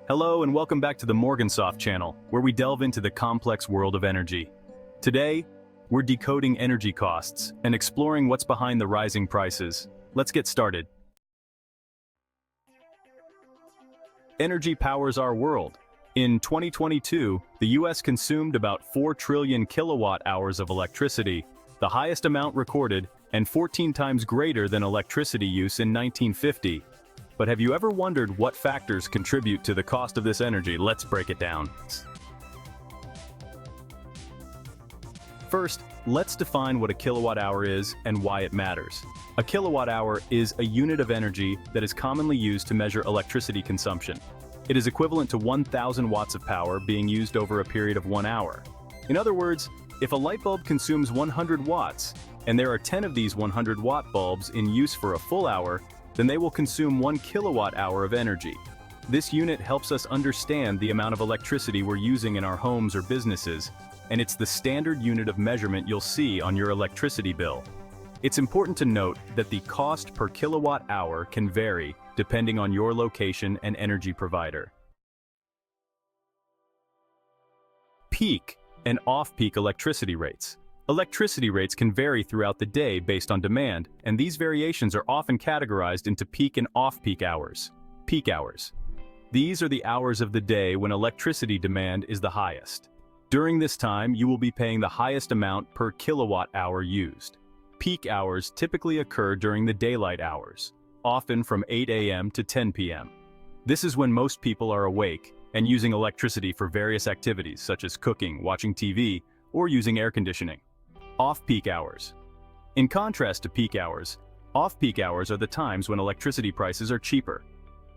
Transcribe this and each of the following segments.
Hello and welcome back to the Morgansoft channel, where we delve into the complex world of energy. Today, we're decoding energy costs and exploring what's behind the rising prices. Let's get started. Energy powers our world. In 2022, the US consumed about 4 trillion kilowatt-hours of electricity, the highest amount recorded and 14 times greater than electricity use in 1950. But have you ever wondered what factors contribute to the cost of this energy? Let's break it down. First, let's define what a kilowatt-hour is and why it matters. A kilowatt-hour is a unit of energy that is commonly used to measure electricity consumption. It is equivalent to 1,000 watts of power being used over a period of 1 hour. In other words, if a light bulb consumes 100 watts, and there are 10 of these 100-watt bulbs in use for a full hour, then they will consume 1 kilowatt-hour of energy. This unit helps us understand the amount of electricity we're using in our homes or businesses, and it's the standard unit of measurement you'll see on your electricity bill. It's important to note that the cost per kilowatt-hour can vary depending on your location and energy provider. Peak and off-peak electricity rates. Electricity rates can vary throughout the day based on demand, and these variations are often categorized into peak and off-peak hours. Peak hours. These are the hours of the day when electricity demand is the highest. During this time, you will be paying the highest amount per kilowatt-hour used. Peak hours typically occur during the daylight hours, often from 8 a.m. to 10 p.m. This is when most people are awake and using electricity for various activities such as cooking, watching TV, or using air conditioning. Off-peak hours. In contrast to peak hours, off-peak hours are the times when electricity prices are cheaper.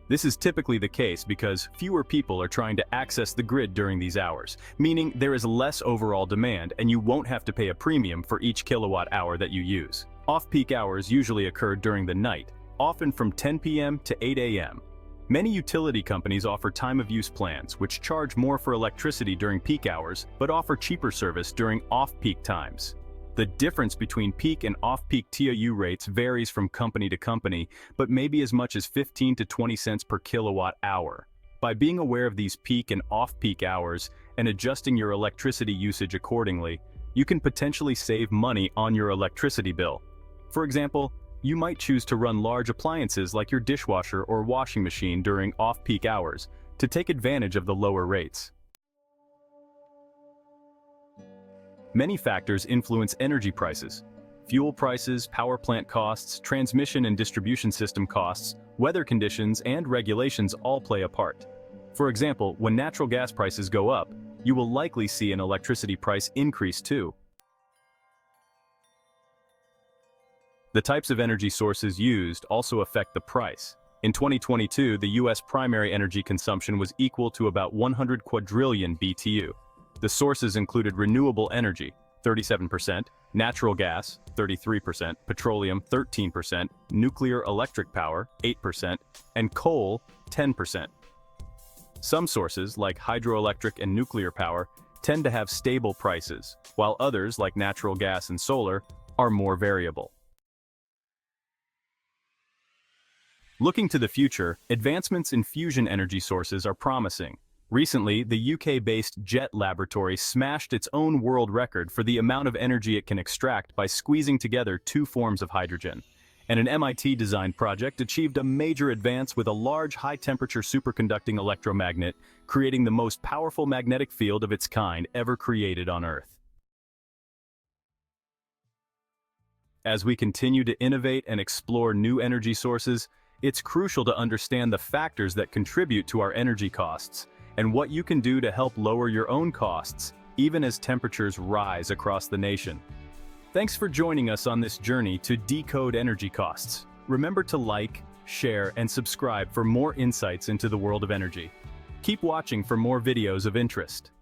This is typically the case because fewer people are trying to access the grid during these hours, meaning there is less overall demand and you won't have to pay a premium for each kilowatt hour that you use. Off-peak hours usually occur during the night, often from 10 p.m. to 8 a.m. Many utility companies offer time-of-use plans which charge more for electricity during peak hours but offer cheaper service during off-peak times. The difference between peak and off-peak TOU rates varies from company to company, but may be as much as 15 to 20 cents per kilowatt hour. By being aware of these peak and off-peak hours and adjusting your electricity usage accordingly, you can potentially save money on your electricity bill. For example, you might choose to run large appliances like your dishwasher or washing machine during off-peak hours to take advantage of the lower rates. Many factors influence energy prices. Fuel prices, power plant costs, transmission and distribution system costs, weather conditions, and regulations all play a part. For example, when natural gas prices go up, you will likely see an electricity price increase too. The types of energy sources used also affect the price. In 2022, the US primary energy consumption was equal to about 100 quadrillion BTU. The sources included renewable energy, 37%, natural gas, 33%, petroleum, 13%, nuclear electric power, 8%, and coal, 10%. Some sources, like hydroelectric and nuclear power, tend to have stable prices, while others, like natural gas and solar, are more variable. Looking to the future, advancements in fusion energy sources are promising. Recently, the UK-based JET laboratory smashed its own world record for the amount of energy it can extract by squeezing together 2 forms of hydrogen. And an MIT-designed project achieved a major advance with a large high-temperature superconducting electromagnet, creating the most powerful magnetic field of its kind ever created on Earth. As we continue to innovate and explore new energy sources, it's crucial to understand the factors that contribute to our energy costs, and what you can do to help lower your own costs, even as temperatures rise across the nation. Thanks for joining us on this journey to decode energy costs. Remember to like, share, and subscribe for more insights into the world of energy. Keep watching for more videos of interest.